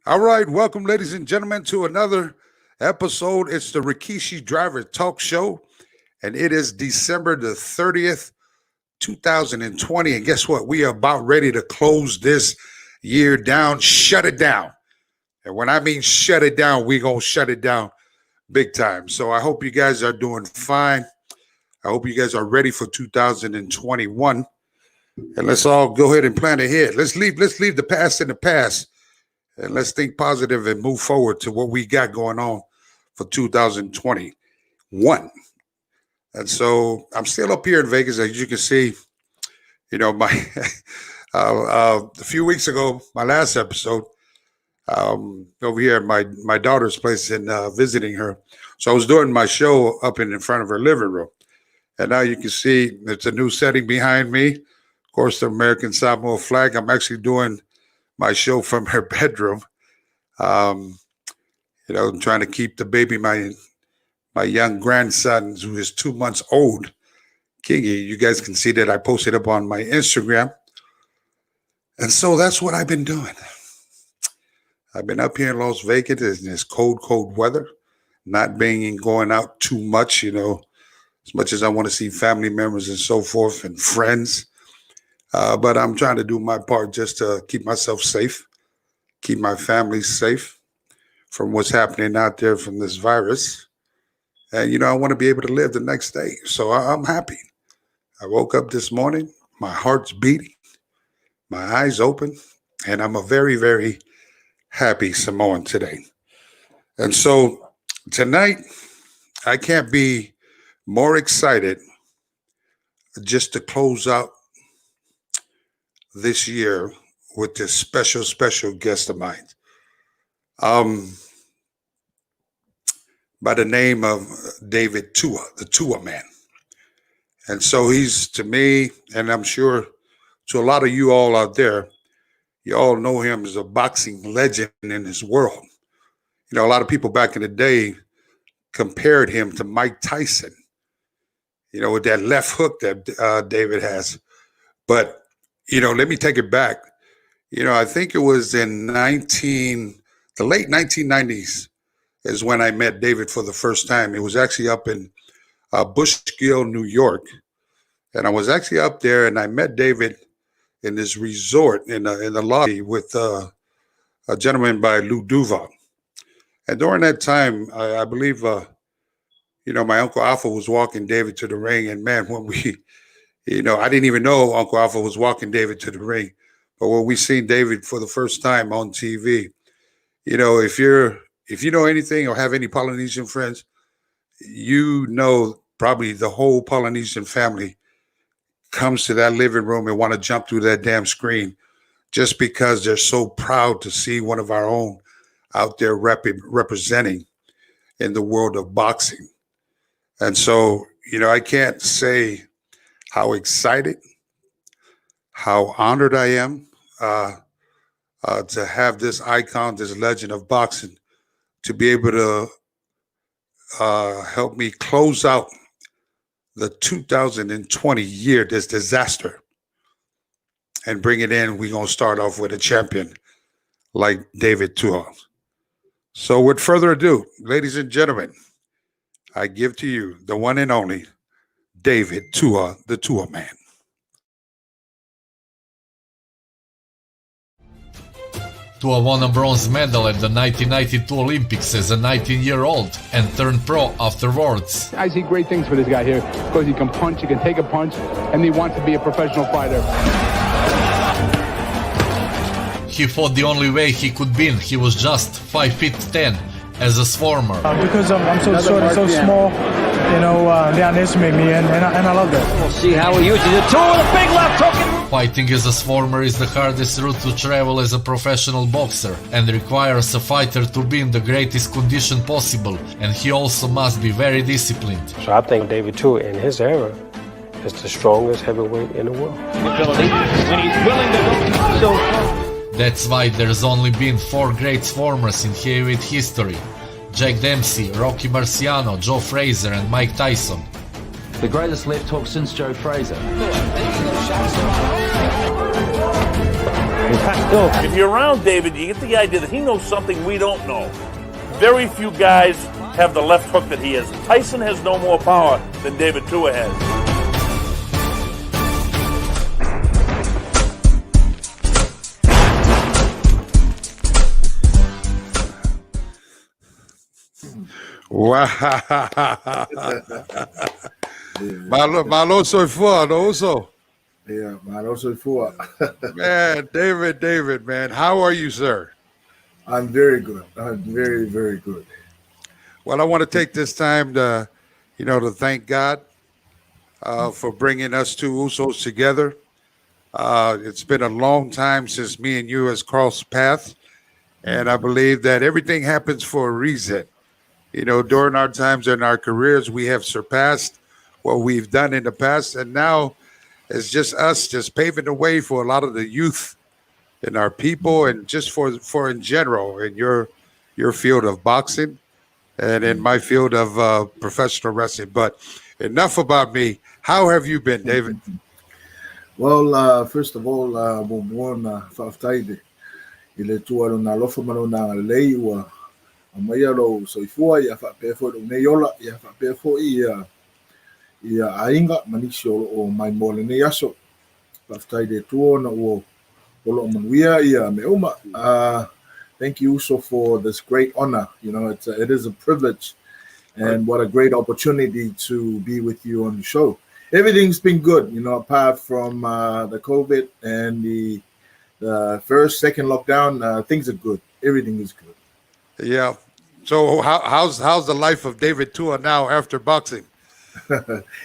All right, welcome, ladies and gentlemen, to another episode. It's the Rikishi Driver Talk Show, and it is December the 30th, 2020. And guess what? We are about ready to close this year down, shut it down. And when I mean shut it down, we're going to shut it down big time. So I hope you guys are doing fine. I hope you guys are ready for 2021. And let's all go ahead and plan ahead. Let's leave the past in the past. And let's think positive and move forward to what we got going on for 2021. And so I'm still up here in Vegas, as you can see. You know, my a few weeks ago, my last episode, over here at my daughter's place and visiting her. So I was doing my show up in front of her living room. And now you can see it's a new setting behind me. Of course, the American Samoa flag. I'm actually doing my show from her bedroom, trying to keep the baby, my young grandson, who is 2 months old, Kingy. You guys can see that I posted up on my Instagram. And so that's what I've been doing. I've been up here in Las Vegas in this cold weather, not going out too much, as much as I want to see family members and so forth and friends. But I'm trying to do my part just to keep myself safe, keep my family safe from what's happening out there from this virus. And, I want to be able to live the next day. So I'm happy. I woke up this morning, my heart's beating, my eyes open, and I'm a very, very happy Samoan today. And so tonight, I can't be more excited just to close out this year with this special guest of mine, by the name of David Tua, the Tuaman. And so he's, to me, and I'm sure to a lot of you all out there, you all know him as a boxing legend in his world. A lot of people back in the day compared him to Mike Tyson, with that left hook that David has. But let me take it back. I think it was in the late 1990s is when I met David for the first time. It was actually up in Bushkill, New York. And I was actually up there and I met David in this resort in the lobby with a gentleman by Lou Duval. And during that time, I believe, my Uncle Alpha was walking David to the ring. And man, when we... I didn't even know Uncle Alpha was walking David to the ring. But when we seen David for the first time on TV, if you know anything or have any Polynesian friends, probably the whole Polynesian family comes to that living room and want to jump through that damn screen just because they're so proud to see one of our own out there representing in the world of boxing. And so, I can't say how excited, how honored I am to have this icon, this legend of boxing, to be able to help me close out the 2020 year, this disaster, and bring it in. We're going to start off with a champion like David Tua. So with further ado, ladies and gentlemen, I give to you the one and only David Tua, the Tuaman. Tua won a bronze medal at the 1992 Olympics as a 19-year-old and turned pro afterwards. I see great things for this guy here because he can punch, he can take a punch, and he wants to be a professional fighter. He fought the only way he could win. He was just 5'10" as a swarmer. Because I'm so short and so small, they underestimate me, and I love that. We'll see how he uses it. Tua with a big left hook. Fighting as a swarmer is the hardest route to travel as a professional boxer and requires a fighter to be in the greatest condition possible, and he also must be very disciplined. So I think David Tua in his era is the strongest heavyweight in the world. Ability when he's willing to go. So that's why there's only been 4 great swarmers in heavyweight history: Jack Dempsey, Rocky Marciano, Joe Frazier, and Mike Tyson. The greatest left hook since Joe Frazier. So, If you're around David, you get the idea that he knows something we don't know. Very few guys have the left hook that he has. Tyson has no more power than David Tua has. Wow. Malo soy fuera, also. Yeah, man, also for Man, David, man, how are you, sir? I'm very good. I'm very, very good. Well, I want to take this time to, to thank God for bringing us two Usos together. It's been a long time since me and you has crossed paths, and I believe that everything happens for a reason. During our times in our careers, we have surpassed what we've done in the past, and now it's just us just paving the way for a lot of the youth in our people, and just for in general in your field of boxing and in my field of professional wrestling. But enough about me. How have you been, David? Well, first of all, buona whaaftaide. I le tuaru na lofa mano na lei ua a mai alo soifua ia whaapefo o nei ola ia whaapefo ia ainga manisi o mai mole nei aso. Whaaftaide tuo na ua olo manuia ia me uma. Thank you also for this great honor. It is a privilege and what a great opportunity to be with you on the show. Everything's been good, apart from the COVID and the first, second lockdown. Things are good. Everything is good. Yeah. So how's the life of David Tua now after boxing?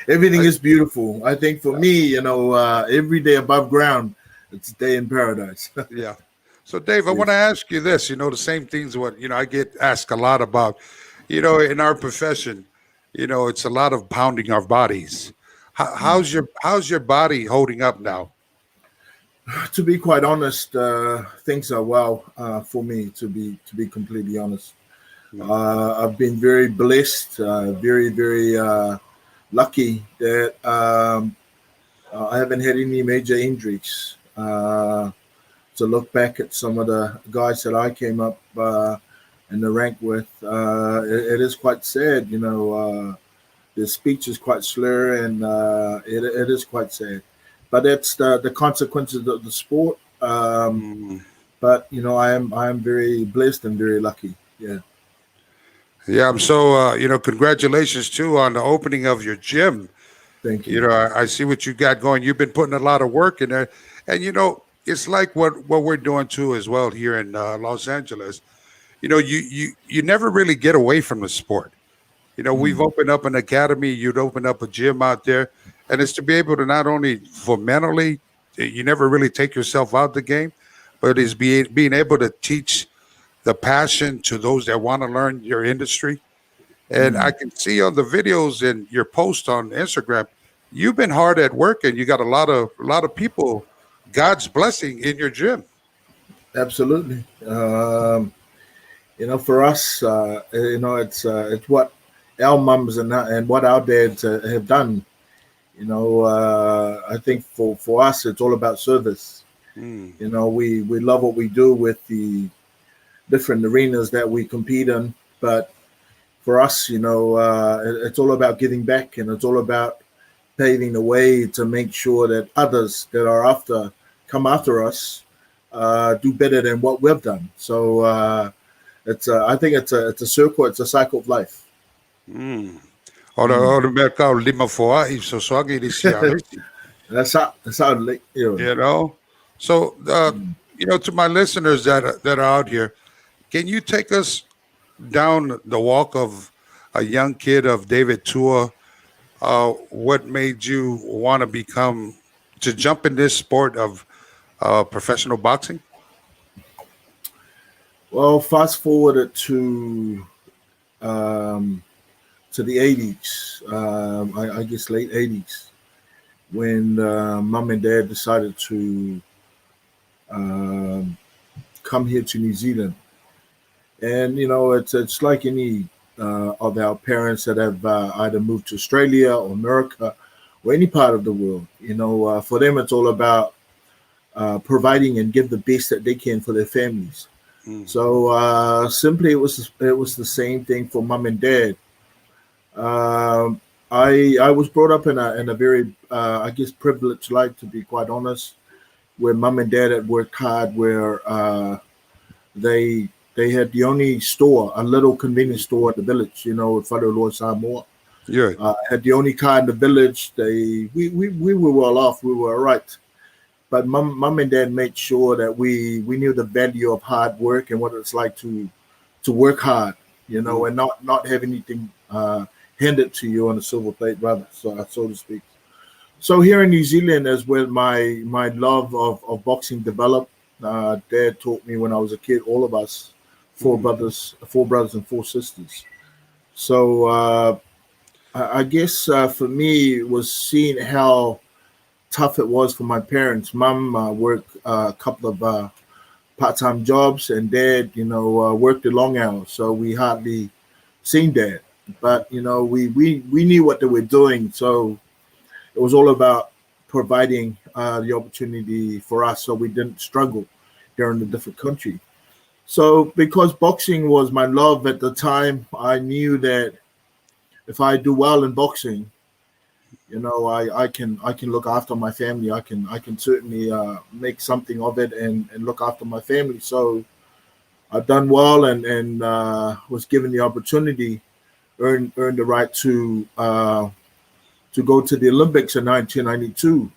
Everything is beautiful. I think for me, every day above ground, it's a day in paradise. Yeah. So, Dave, I want to ask you this. The same things what I get asked a lot about. In our profession, it's a lot of pounding our bodies. How's your body holding up now? To be quite honest, things are well for me. To be completely honest, I've been very blessed, very very lucky that I haven't had any major injuries. To look back at some of the guys that I came up in the rank with, it is quite sad. The speech is quite slur, and it is quite sad. But that's the consequences of the sport. But I am very blessed and very lucky. Yeah. Yeah, I'm so congratulations too on the opening of your gym. Thank you. I see what you got going. You've been putting a lot of work in there, and it's like what we're doing too as well here in Los Angeles. You never really get away from the sport. We've opened up an academy. You'd open up a gym out there, and it's to be able to not only for mentally, you never really take yourself out the game, but it's being able to teach the passion to those that want to learn your industry. And I can see on the videos and your post on Instagram, you've been hard at work, and you got a lot of people, God's blessing in your gym. Absolutely. For us, it's what our mums and what our dads have done. I think for us, it's all about service. We love what we do with the different arenas that we compete in, but for us, it's all about giving back, and it's all about paving the way to make sure that others that come after us do better than what we've done. So I think it's a circle, it's a cycle of life. Ora mercado lima foa I so swagi That's how So to my listeners that are out here, can you take us down the walk of a young kid of David Tua? What made you want to jump in this sport of professional boxing? Well, fast forward to the 80s, I guess late 80s, when mom and dad decided to come here to New Zealand. And, it's like any of our parents that have either moved to Australia or America or any part of the world. For them, it's all about providing and give the best that they can for their families. So simply, it was the same thing for mom and dad. I was brought up in a very I guess privileged life, to be quite honest, where mom and dad had worked hard, where they had the only store, a little convenience store at the village, Whare Samoa. Yeah. Had the only car in the village. We were well off. We were all right. But mom and dad made sure that we knew the value of hard work and what it's like to work hard, and not have anything handed to you on a silver plate, rather, so to speak. So here in New Zealand is where my love of boxing developed. Dad taught me when I was a kid. All of us, four brothers and four sisters. So I guess for me, it was seeing how tough it was for my parents. Mom worked a couple of part-time jobs, and dad, worked the long hours. So we hardly seen dad, but we knew what they were doing. So it was all about providing the opportunity for us, so we didn't struggle during a different country. So because boxing was my love at the time, I knew that if I do well in boxing, I can look after my family. I can certainly make something of it and look after my family. So I've done well and was given the opportunity, earned the right to go to the Olympics in 1992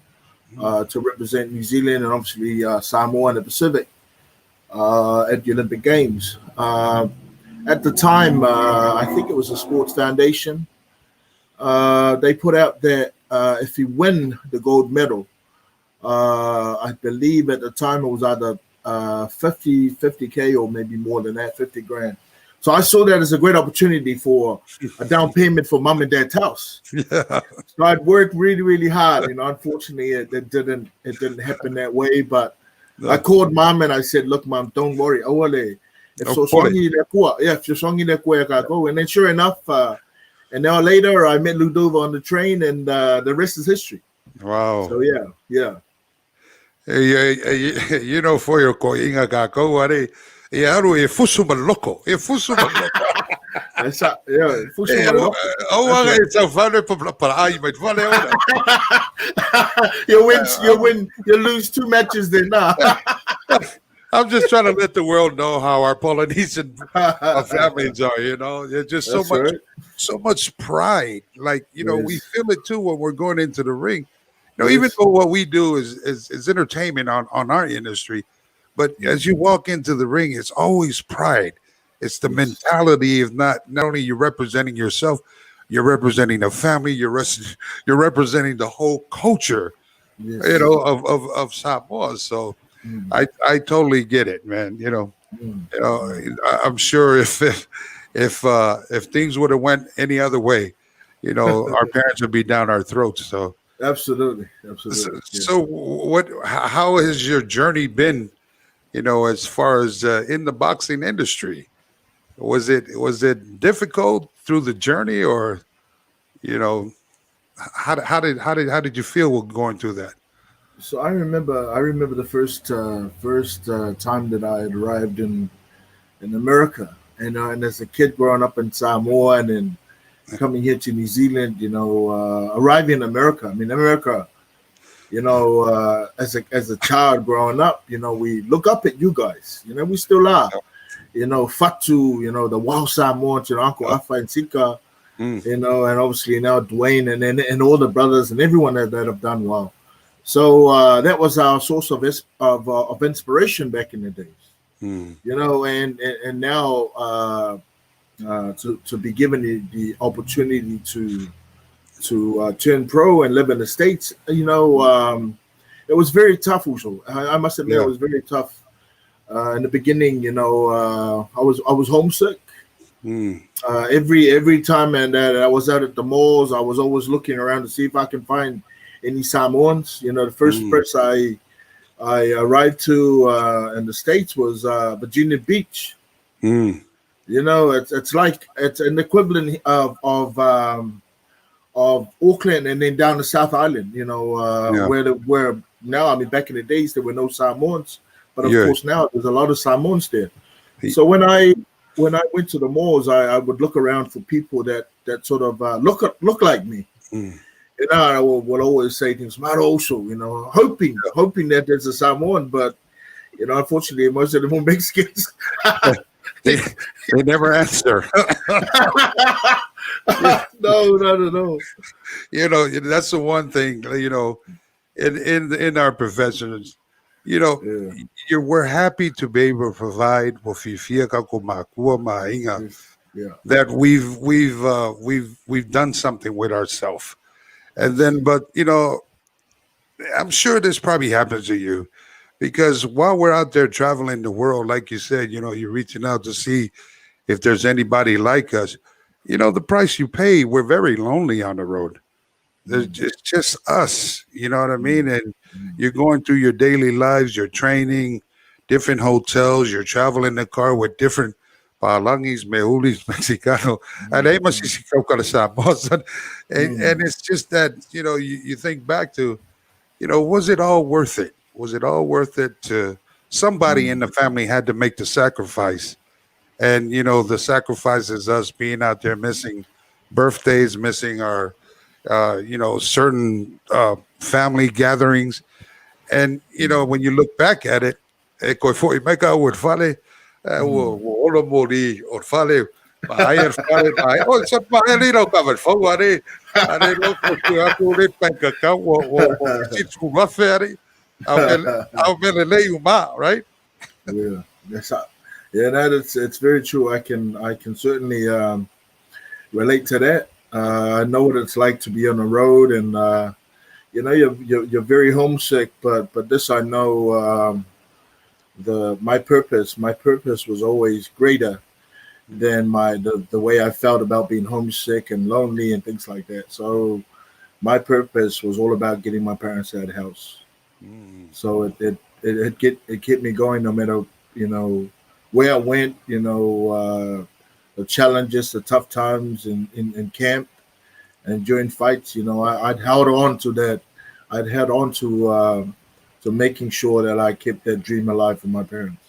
to represent New Zealand and obviously Samoa and the Pacific at the Olympic Games. At the time, I think it was the Sports Foundation. They put out that if you win the gold medal, I believe at the time it was either 50K or maybe more than that, 50 grand. So I saw that as a great opportunity for a down payment for mom and dad's house. Yeah. So I'd worked really, really hard. Unfortunately, it didn't happen that way. But I called mom and I said, "Look, mom, don't worry. And then sure enough, an hour later, I met Ludova on the train, and the rest is history." Wow. So yeah. For your ko inga ka ko are e aru e fusu maloko. E fusu maloko. That's It's a fun para ai mai vale ora. You lose 2 matches then. Nah. I'm just trying to let the world know how our Polynesian families are. There's just so much pride. Like we feel it too when we're going into the ring. Even though what we do is entertainment on our industry, but as you walk into the ring, it's always pride. It's the mentality of not only you're representing yourself, you're representing a family, you're representing the whole culture, of Samoa. So I totally get it, man. I'm sure if things would have went any other way, our parents would be down our throats. So absolutely. So how has your journey been? As far as in the boxing industry, was it difficult through the journey, or how did you feel going through that? So I remember the first time that I had arrived in America, and as a kid growing up in Samoa and then coming here to New Zealand, arriving in America. I mean, America, as a child growing up, we look up at you guys. We still are. Fatu, the Wow Samoans, Uncle Afa and Sika, and obviously now Dwayne and all the brothers and everyone that have done well. So that was our source of inspiration back in the days. And now to be given the opportunity to turn pro and live in the States, it was very tough. Also, I must admit, it was very tough. In the beginning, I was homesick. Every time and that I was out at the malls, I was always looking around to see if I can find any Samoans. The first place I arrived to in the States was Virginia Beach. It's like it's an equivalent of Auckland and then down to South Island, Yeah. where now, I mean, back in the days, there were no Samoans, but of Yeah. course now there's a lot of Samoans there. So when I went to the malls, I would look around for people that sort of look like me. Mm. And I will always say things, also, hoping that there's a Samoan, but unfortunately, most of them are Mexicans. They never answer. No. That's the one thing. In our professions, we're happy to be able to provide that we've done something with ourselves, and then, but I'm sure this probably happens to you. Because while we're out there traveling the world, like you said, you're reaching out to see if there's anybody like us. The price you pay, we're very lonely on the road. There's just us, you know what I mean? And you're going through your daily lives, you're training, different hotels, you're traveling in the car with different Palangis, Mehulis, Mexicano, and and it's just that, you think back to, was it all worth it? Was it all worth it to somebody in the family had to make the sacrifice? And, the sacrifice is us being out there missing birthdays, missing our, certain family gatherings. And, when you look back at it, right? Yeah, it's very true. I can certainly relate to that. I know what it's like to be on the road, and you're very homesick. But this I know, my purpose was always greater than the way I felt about being homesick and lonely and things like that. So my purpose was all about getting my parents out of the house. So it kept me going no matter where I went, the challenges, the tough times in camp and during fights. I'd held on to that. I'd held on to making sure that I kept that dream alive for my parents.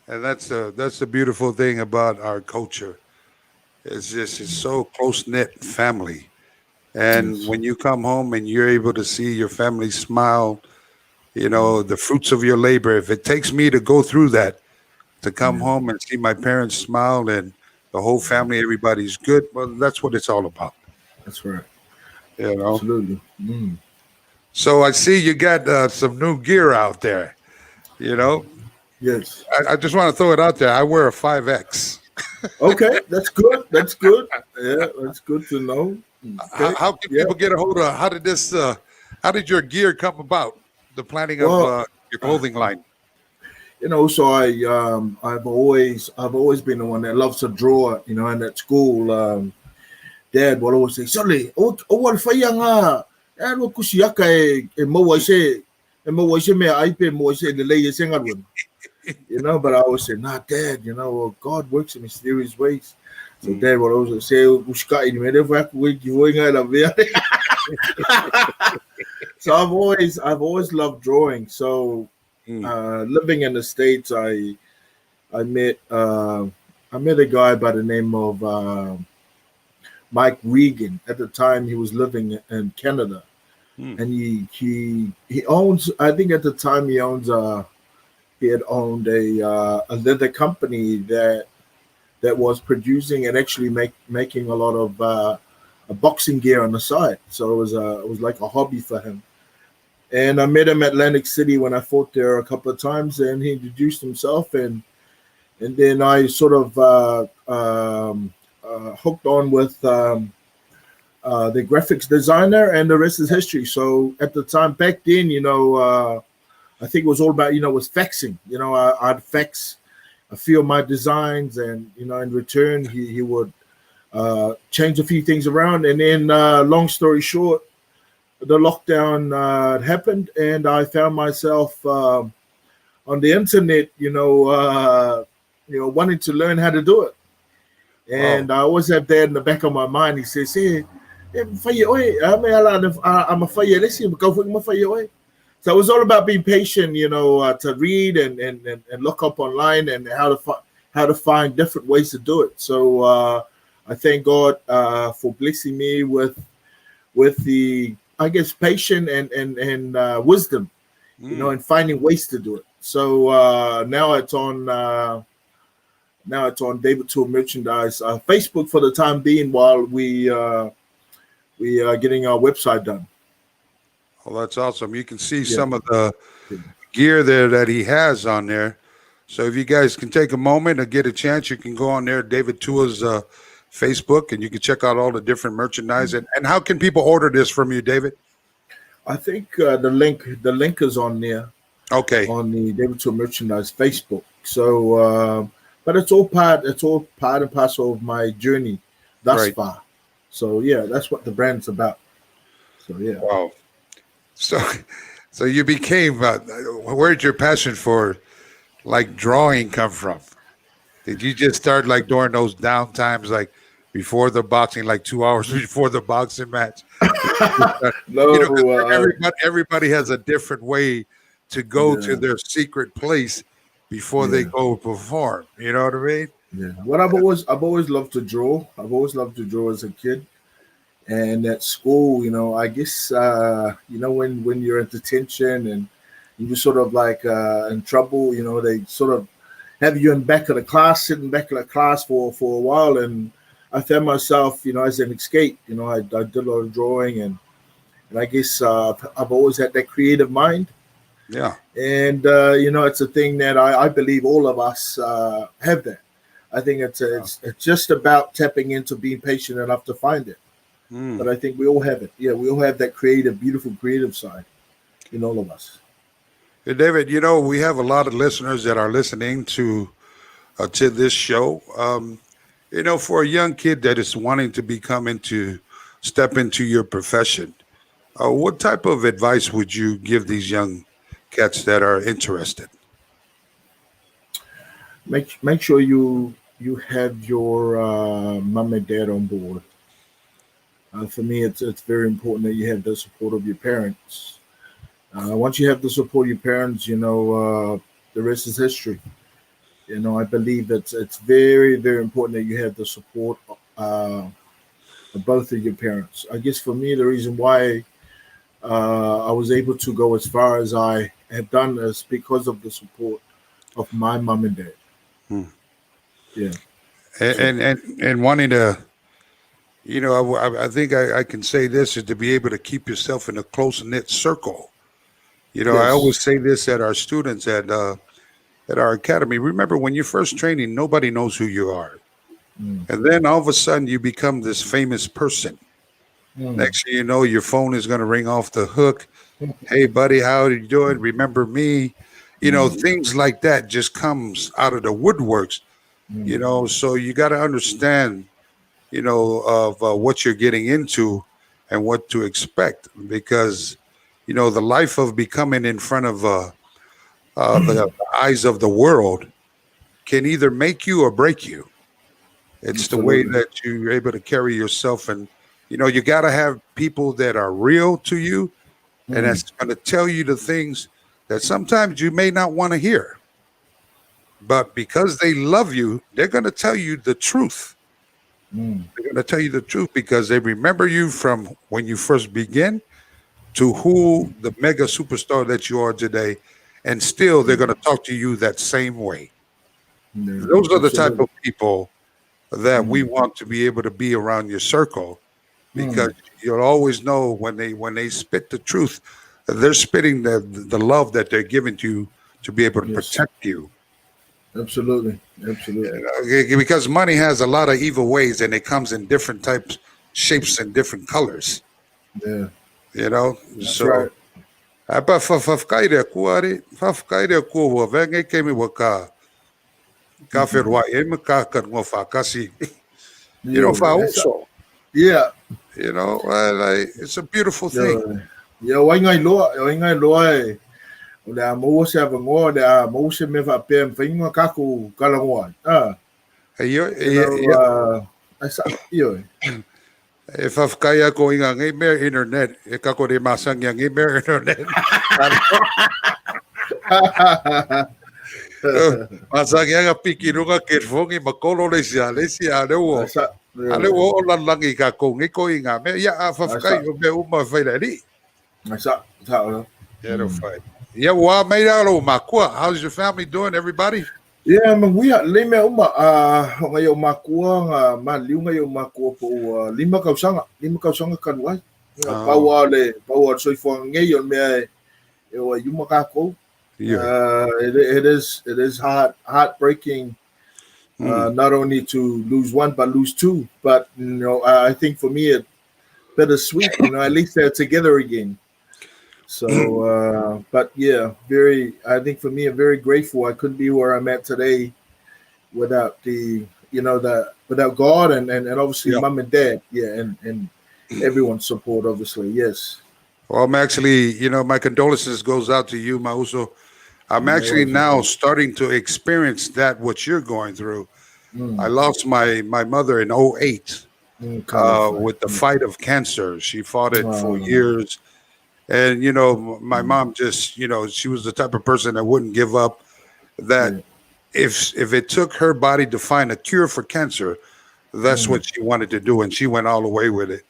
And that's the beautiful thing about our culture. It's so close-knit family. And when you come home and you're able to see your family smile, the fruits of your labor, if it takes me to go through that, to come home and see my parents smile and the whole family, everybody's good, well, that's what it's all about. That's right. Absolutely. So I see you got some new gear out there, Yes. I just want to throw it out there. I wear a 5X. Okay, that's good. That's good. Yeah, that's good to know. Okay. How can people get a hold of? How did your gear come about? The planning of your clothing line. So I've always been the one that loves to draw. And at school, Dad would always say, "Sorry, what fayanga? And what kusiaka e mo se me aipe mo se the lay sengadun." But I always say, "Nah, Dad. God works in mysterious ways." So Dad would always say, "Ushka in whenever we going out So I've always loved drawing. So living in the States, I met a guy by the name of Mike Regan. At the time, he was living in Canada, and he owns. I think at the time he had owned a leather company that was producing and actually making a lot of boxing gear on the side. So it was like a hobby for him. And I met him at Lennox City when I fought there a couple of times, and he introduced himself, and then I sort of hooked on with the graphics designer, and the rest is history. So at the time back then, I think it was all about, was faxing. I'd fax a few of my designs, and in return he would change a few things around, and then long story short, the lockdown happened, and I found myself on the internet, wanting to learn how to do it. And I always have that in the back of my mind. He says, "Hey, I'm a fire. Listen, go for my fire. So it was all about being patient, to read and look up online and how to find different ways to do it. So I thank God for blessing me with the, I guess, patience and wisdom, and finding ways to do it. So now it's on David Tool Merchandise Facebook for the time being while we are getting our website done. Well, that's awesome. You can see some of the gear there that he has on there. So if you guys can take a moment and get a chance, you can go on there, David Tua's Facebook, and you can check out all the different merchandise. And how can people order this from you, David? I think the link is on there. Okay. On the David Tua Merchandise Facebook. So, but it's all part and parcel of my journey thus far. So yeah, that's what the brand's about. So yeah. Wow. So you became. Where'd your passion for, like, drawing come from? Did you just start like during those down times, like before the boxing, like 2 hours before the boxing match? No, everybody has a different way to go to their secret place before they go perform. You know what I mean? Yeah. What I've always loved to draw. I've always loved to draw as a kid. And at school, I guess when you're in detention and you're sort of like in trouble, they sort of have you in back of the class, sitting back of the class for a while, and I found myself, as an escape. I did a lot of drawing, and I guess I've always had that creative mind. Yeah. And it's a thing that I believe all of us have that. I think it's just about tapping into being patient enough to find it. But I think we all have it. Yeah, we all have that beautiful creative side in all of us. Hey, David, we have a lot of listeners that are listening to this show. For a young kid that is wanting to step into your profession, what type of advice would you give these young cats that are interested? Make sure you have your mom and dad on board. For me, it's very important that you have the support of your parents. Once you have the support of your parents, the rest is history. I believe that it's very, very important that you have the support of both of your parents. I guess for me, the reason why I was able to go as far as I have done is because of the support of my mom and dad. Yeah. And wanting to, I think I can say this is to be able to keep yourself in a close-knit circle. I always say this at our students at our academy. Remember, when you're first training, nobody knows who you are. And then all of a sudden you become this famous person. Next thing you know, your phone is going to ring off the hook. Hey, buddy, how are you doing? Remember me? Things like that just comes out of the woodworks. So you got to understand, of what you're getting into and what to expect, because, the life of becoming in front of the eyes of the world can either make you or break you. It's the way that you're able to carry yourself. And, you got to have people that are real to you and that's going to tell you the things that sometimes you may not want to hear. But because they love you, they're going to tell you the truth. They're going to tell you the truth because they remember you from when you first begin to who the mega superstar that you are today. And still, they're going to talk to you that same way. Those are the type of people that we want to be able to be around your circle, because you'll always know when they spit the truth, they're spitting the love that they're giving to you to be able to protect you. Absolutely. Because money has a lot of evil ways, and it comes in different types, shapes, and different colors. Yeah. That's so right. Yeah. It's a beautiful thing. Yeah, why ngai loa Ora mo se avangoa da mo se me va pe finga kaku kalangoa. E whawhkai ako i ngā ngai mea internet. E kako re masangi a ngai mea internet. Masangi anga piki runga ke whongi makolo le sia le wo. Ale wo o lanlangi ka ko ngai ko i ngā mea. Ia a whawhkai o mea uma whaireri. Yeah, no fight. Yeah, well, made out of Makua. How's your family doing, everybody? Yeah, man, we are lime uma ngayo makua nga maliu ngayo makua po lima kausanga kanwai. Paua so for ngayo me e wa yuma ka ko. It is heartbreaking not only to lose one but lose two, but you know I think for me it bittersweet, you know, at least they're together again. So, but yeah, I think for me, I'm very grateful. I couldn't be where I'm at today without without God and obviously mom and dad. Yeah. And everyone's support, obviously. Yes. Well, I'm actually, my condolences goes out to you, Mauso. I'm actually now starting to experience what you're going through. I lost my mother in 2008 with the fight of cancer. She fought it for years. And, my mom just, she was the type of person that wouldn't give up, that if it took her body to find a cure for cancer, that's what she wanted to do. And she went all the way with it.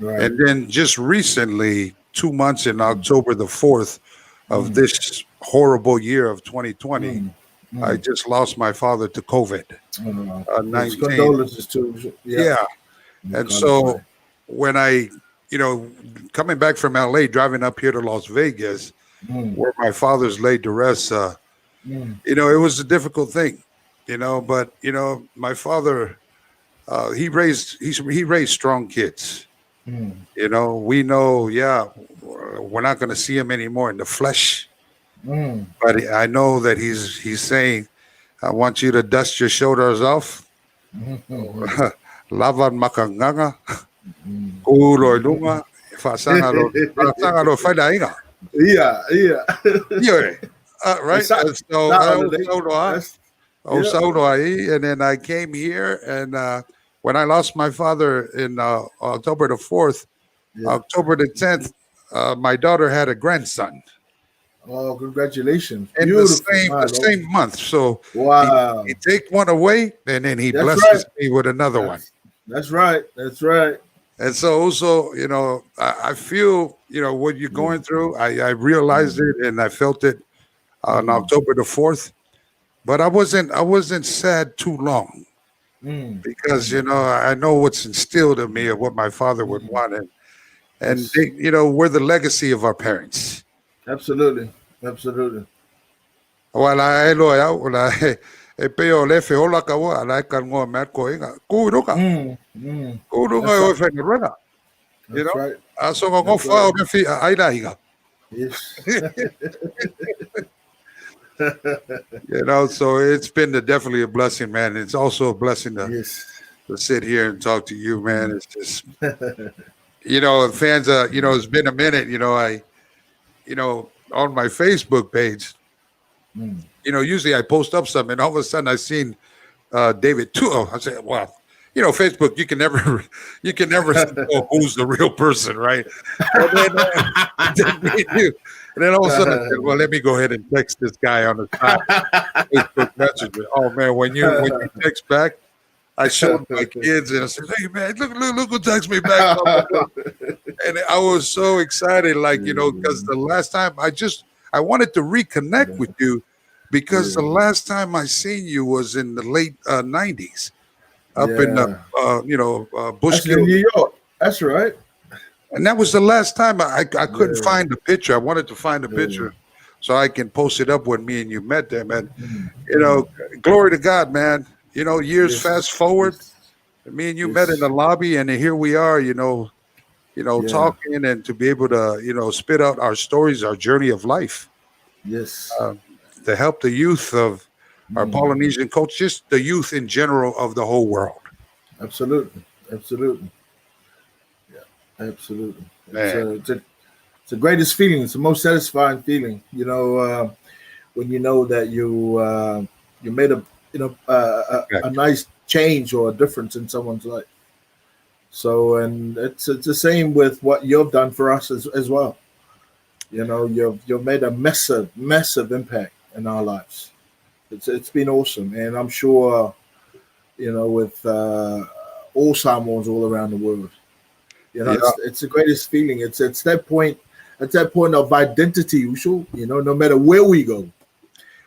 Right. And then just recently, 2 months in October the 4th of this horrible year of 2020, I just lost my father to COVID-19. Condolences too. Yeah. And so when I, coming back from LA, driving up here to Las Vegas, where my father's laid to rest, it was a difficult thing, but, my father, he raised strong kids. We know, we're not going to see him anymore in the flesh, but I know that he's saying, I want you to dust your shoulders off. Lavan makanganga. Lunga, right. And then I came here, and when I lost my father in October the 4th, October the 10th, my daughter had a grandson. Oh, congratulations! In the same month. So wow, he take one away, and then he blesses me with another one. That's right. And so also, I feel, what you're going through. I realized it, and I felt it on October the 4th. But I wasn't sad too long because, I know what's instilled in me of what my father would want. And they, we're the legacy of our parents. Absolutely. E peo le fe hola ka wa la ka ngo ma ko inga ku ruka o fe ruka right. Aso ngo fa o fi ai la higa. Yes. So it's been definitely a blessing, man. It's also a blessing to sit here and talk to you, man. It's just fans it's been a minute, I on my Facebook page, usually I post up something, and all of a sudden I seen David Tuamantor. I said, "Wow, Facebook, you can never know who's the real person, right?" And then all of a sudden I said, "Well, let me go ahead and text this guy on the side." Facebook Messenger. Oh man, when you text back, I showed my kids and I said, "Hey man, look who texts me back!" And I was so excited, because the last time I wanted to reconnect with you. Because the last time I seen you was in the late 90s, up in Bushkill, New York. That's right. And that was the last time I couldn't find the picture. I wanted to find a picture so I can post it up when me and you met them. And glory to God, man. Years fast forward. Me and you met in the lobby, and here we are. Talking and to be able to spit out our stories, our journey of life. Yes. To help the youth of our Polynesian culture, just the youth in general of the whole world. Absolutely. Yeah, absolutely. It's the greatest feeling. It's the most satisfying feeling. When you know that you made a nice change or a difference in someone's life. So, and it's the same with what you've done for us as well. You know, you've made a massive impact in our lives. It's been awesome, and I'm sure, you know, with all Samoans all around the world, you know, Yeah. it's the greatest feeling. It's that point, at that point of identity, Usual. You know, no matter where we go,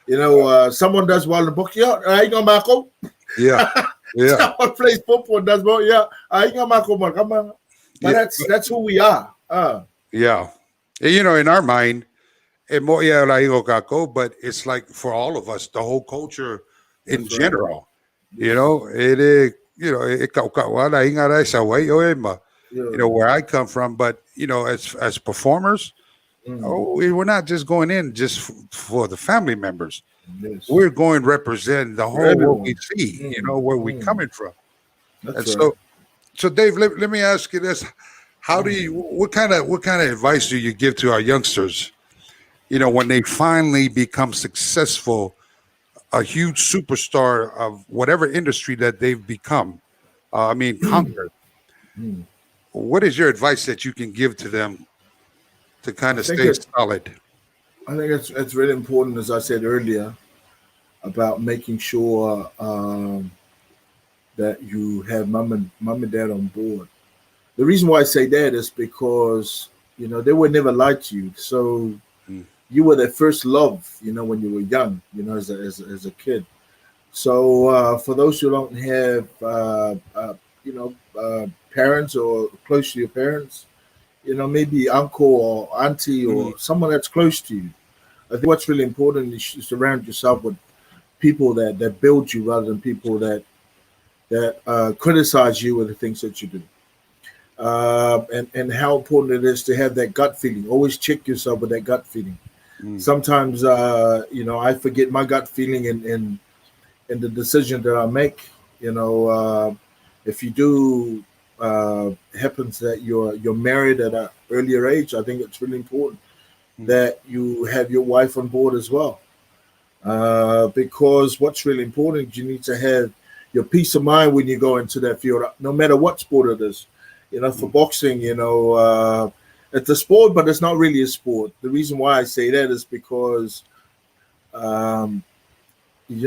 you know, someone does well in the book. Yeah, I ain't gonna Marco. Yeah. Yeah. Someone plays football and does well. Yeah, I ain't gonna Marco. But Yeah. that's who we are. Yeah. And, you know, in our mind, yeah, like Kako, but it's like for all of us, the whole culture in That's right. general, you know, you know, you know, where I come from, but you know, as performers, we're not just going in just for the family members. Yes. We're going to represent the whole what we everyone. see, you know, where we coming from. That's And right. so Dave, let me ask you this: how do you? What kind of advice do you give to our youngsters? You know, when they finally become successful, a huge superstar of whatever industry that they've become. I mean, conquered. What is your advice that you can give to them to kind I of think stay it- solid? I think it's really important, as I said earlier, about making sure that you have mom and dad on board. The reason why I say that is because, you know, they would never lie to you. So you were their first love, you know, when you were young, you know, as a kid. So for those who don't have, you know, parents or close to your parents, you know, maybe uncle or auntie or someone that's close to you. I think what's really important is you surround yourself with people that build you rather than people that criticize you with the things that you do. And how important it is to have that gut feeling. Always check yourself with that gut feeling. Sometimes, you know, I forget my gut feeling in the decision that I make. You know, if you do happens that you're married at an earlier age, I think it's really important that you have your wife on board as well. Because what's really important, you need to have your peace of mind when you go into that field, no matter what sport it is. You know, for boxing, you know, it's a sport, but it's not really a sport. The reason why I say that is because, you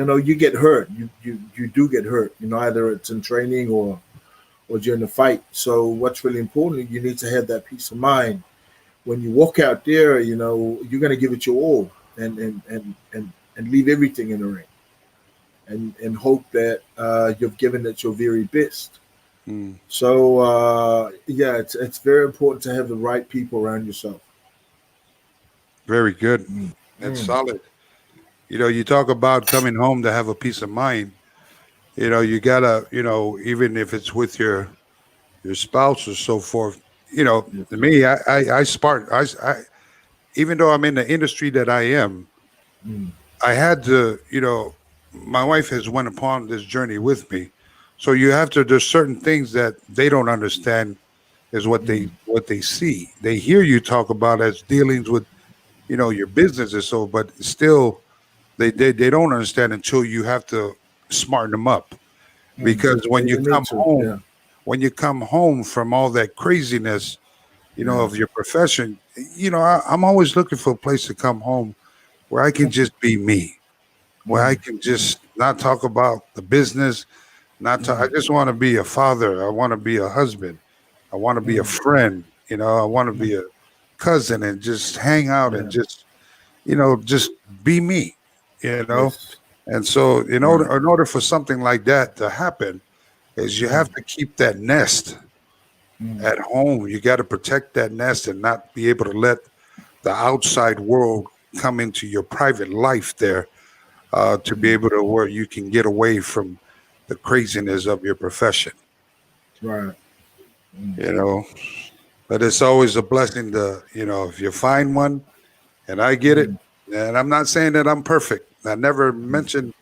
know, you get hurt. You do get hurt. You know, either it's in training or during the fight. So what's really important, you need to have that peace of mind. When you walk out there, you know, you're going to give it your all and leave everything in the ring and hope that you've given it your very best. So yeah, it's very important to have the right people around yourself. Very good. That's solid. You know, you talk about coming home to have a peace of mind. You know, you gotta, you know, even if it's with your spouse or so forth. You know, to me, I even though I'm in the industry that I am, I had to, you know, my wife has went upon this journey with me. So you have to, there's certain things that they don't understand is what they see. They hear you talk about as dealings with, you know, your business or so, but still they don't understand until you have to smarten them up. Because when you come home, when you come home from all that craziness, you know, of your profession, you know, I'm always looking for a place to come home where I can just be me, where I can just not talk about the business, I just want to be a father. I want to be a husband. I want to be a friend. You know, I want to be a cousin and just hang out and just, you know, just be me, you know. And so in order for something like that to happen is you have to keep that nest at home. You got to protect that nest and not be able to let the outside world come into your private life there to be able to where you can get away from the craziness of your profession. Right. You know, but it's always a blessing to, you know, if you find one, and I get it, and I'm not saying that I'm perfect. I never mentioned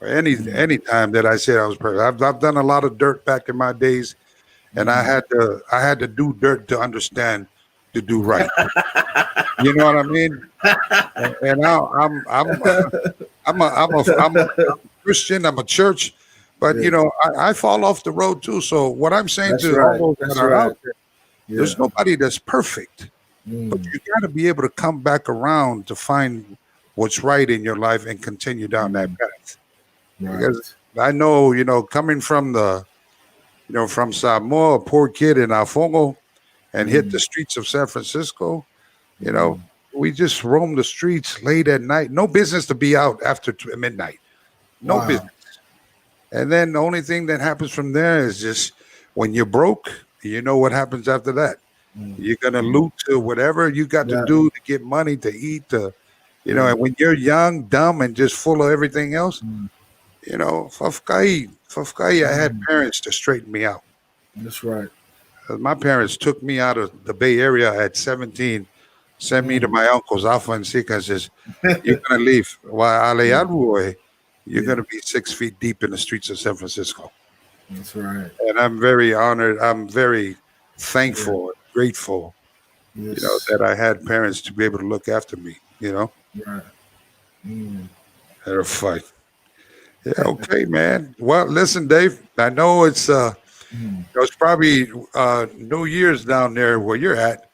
any time that I said I was perfect. I've done a lot of dirt back in my days, and I had to do dirt to understand to do right. You know what I mean? And now I'm a Christian. I'm a church, But Yeah. I fall off the road too. So what I'm saying That's to right. all those That's that are right. out there, Yeah. there's nobody that's perfect, but Mm. you got to be able to come back around to find what's right in your life and continue down that path. Because Right. I know, coming from from Samoa, a poor kid in Afongo, and hit the streets of San Francisco, you know, we just roam the streets late at night. No business to be out after midnight. No Wow. business. And then the only thing that happens from there is just when you're broke, you know what happens after that. You're gonna loot to whatever you got to Yeah. do to get money to eat. Yeah. And when you're young, dumb, and just full of everything else, Fafkai, I had parents to straighten me out. That's right. My parents took me out of the Bay Area at 17, sent me to my uncles, Alpha and Sika, and says, "You're gonna leave. Why, you're Yeah. gonna be 6 feet deep in the streets of San Francisco." That's right. And I'm very honored. I'm very thankful, and grateful, Yes. that I had parents to be able to look after me. Right. Mm. Had a fight. Yeah, okay, man. Well, listen, Dave. I know it's probably New Year's down there where you're at,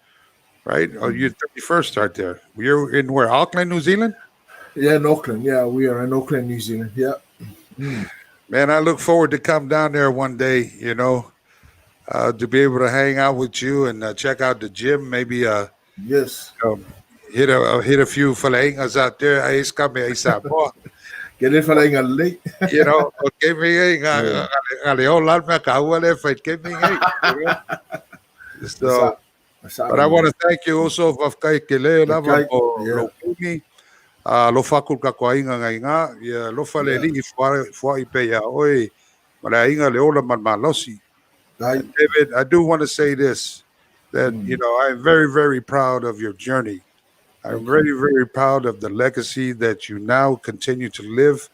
right? Oh, you're 31st start there. You're in where? Auckland, New Zealand? Yeah, in Auckland. Yeah, we are in Auckland, New Zealand. Yeah. Man, I look forward to come down there one day, to be able to hang out with you and check out the gym. Maybe Yes. hit a few falaingas out there. Ay kami ay Samoa. Get it for like a late. Okay, me ngaleolan me kauale fight me So, but I want to thank you also for kai kele lava po Yeah. lopuni. Lo fakul ka koinga nga ya lo faleli fwa ipe ya oi mala inga leola man malosi. Right. And David, I do want to say this, that I'm very, very proud of your journey. I'm very, very proud of the legacy that you now continue to live,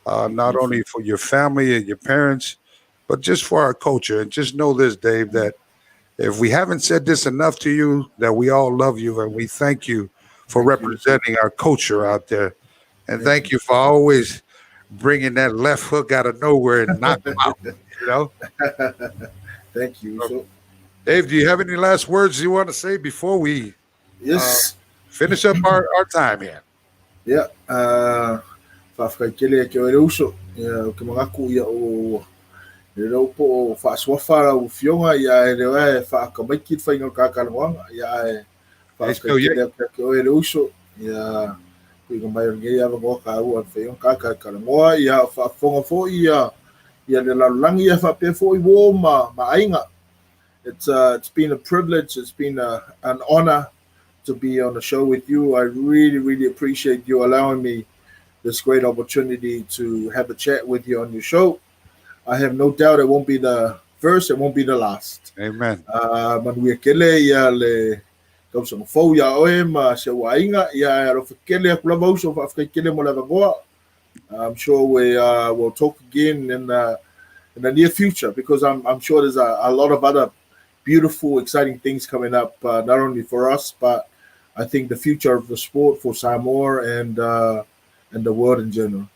not only for your family and your parents, but just for our culture. And just know this, Dave, that if we haven't said this enough to you, that we all love you and we thank you for representing our culture out there. And thank you for always bringing that left hook out of nowhere and knock them out. Thank you. So, Dave, do you have any last words you want to say before we yes. finish up our time here? Yeah. Whawhakaikele ke o ere uso. Ke mga ku ia o reo po o whaaswawhara o whionga ia e reo e whaakamaiki whainga kākaramoanga ia e whawhakaikele ke o ere uso ia kuinga mai o ngei awa ngoa ka ua whainga kākaramoa ia whaafonga fo ia le lalulangi ia whapea fo I wo ma ainga. It's been a privilege. It's been an honor to be on the show with you. I really, really appreciate you allowing me this great opportunity to have a chat with you on your show. I have no doubt it won't be the first, it won't be the last. Amen. Manuia kele ia le kausanga fau ia oe ma se wainga ia rofa kele a kulava uso whafkai kele mo lava goa. I'm sure we will talk again in the near future because I'm sure there's a lot of other beautiful, exciting things coming up, not only for us, but I think the future of the sport for Samoa and the world in general.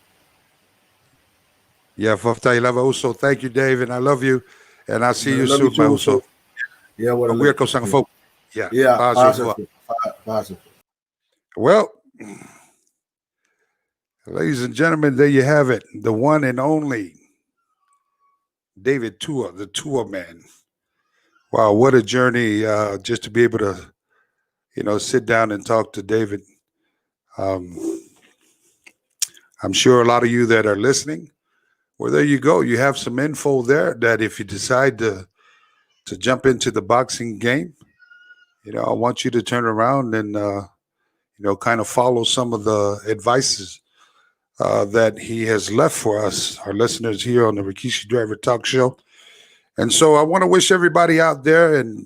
Yeah, Faftai Lava Uso. Thank you, Dave, and I love you. And I'll see you soon, my Uso. Yeah, what a weird folk. Yeah. Well, ladies and gentlemen, there you have it. The one and only David Tua, the Tuaman. Wow, what a journey just to be able to, sit down and talk to David. I'm sure a lot of you that are listening, well, there you go. You have some info there that if you decide to jump into the boxing game, I want you to turn around and, kind of follow some of the advices that he has left for us, our listeners here on the Rikishi Driver Talk Show. And so I want to wish everybody out there and,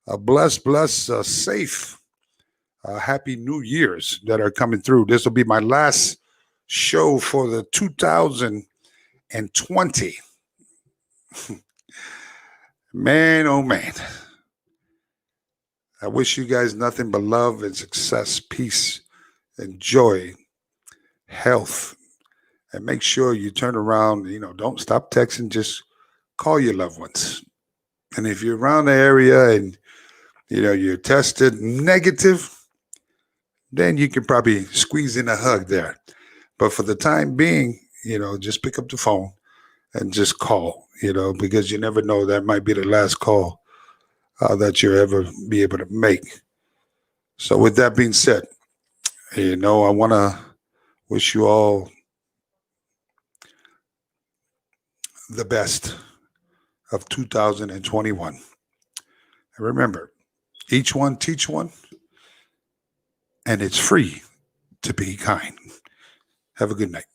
a blessed, safe, happy New Year's that are coming through. This will be my last show for the 2020. Man, oh man. I wish you guys nothing but love and success, peace and joy, health, and make sure you turn around. Don't stop texting. Just call your loved ones. And if you're around the area and you're tested negative, then you can probably squeeze in a hug there. But for the time being, just pick up the phone and just call, because you never know, that might be the last call that you'll ever be able to make. So with that being said, I want to wish you all the best of 2021. And remember, each one teach one, and it's free to be kind. Have a good night.